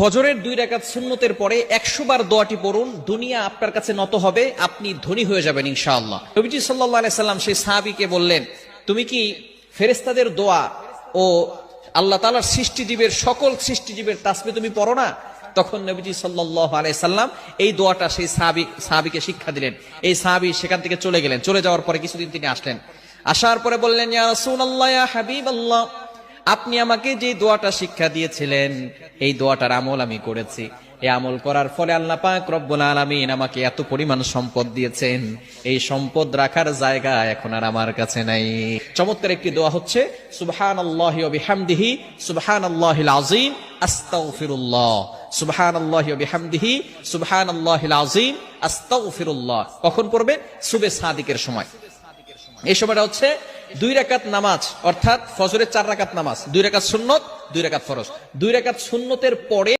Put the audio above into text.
ফজরের 2 রাকাত সুন্নতের পরে 100 বার দোয়াটি পড়ুন, দুনিয়া আপনার কাছে নত হবে, আপনি ধনী হয়ে যাবেন ইনশাআল্লাহ। নবীজি সাল্লাল্লাহু আলাইহি সাল্লাম সেই সাহাবীকে বললেন, তুমি কি ফেরেশতাদের দোয়া ও আল্লাহ তাআলার সৃষ্টিজীবের সকল সৃষ্টিজীবের তাসবিহ তুমি পড়ো না? তখন নবীজি সাল্লাল্লাহু আলাইহি সাল্লাম এই দোয়াটা সেই সাহাবীকে শিক্ষা দিলেন। এই সাহাবী সেখান থেকে চলে গেলেন। চলে যাওয়ার পরে কিছুদিন তিনি আসলেন। আসার পরে বললেন, ইয়া রাসূলুল্লাহ, ইয়া হাবিবাল্লাহ, আপনি আমাকে যে দোয়াটা শিক্ষা দিয়েছিলেন এই দোয়াটার আমল আমি করেছি। এই আমল করার ফলে আল্লাহ পাক রব্বুল আলামিন আমাকে এত পরিমাণ সম্পদ দিয়েছেন, এই সম্পদ রাখার জায়গা এখন আর আমার কাছে নাই। চমৎকার একটি দোয়া হচ্ছে সুবহানাল্লাহি ওয়া বিহামদিহি সুবহানাল্লাহিল আযীম আস্তাগফিরুল্লাহ, সুবহানাল্লাহি ওয়া বিহামদিহি সুবহানাল্লাহিল আযীম আস্তাগফিরুল্লাহ। কখন পড়বে? সুবহে সাদিকের সময়। এই সময়টা হচ্ছে 2 রাকাত নামাজ, অর্থাৎ ফজরের 4 রাকাত নামাজ, 2 রাকাত সুন্নত, 2 রাকাত ফরজ। 2 রাকাত সুন্নতের পরে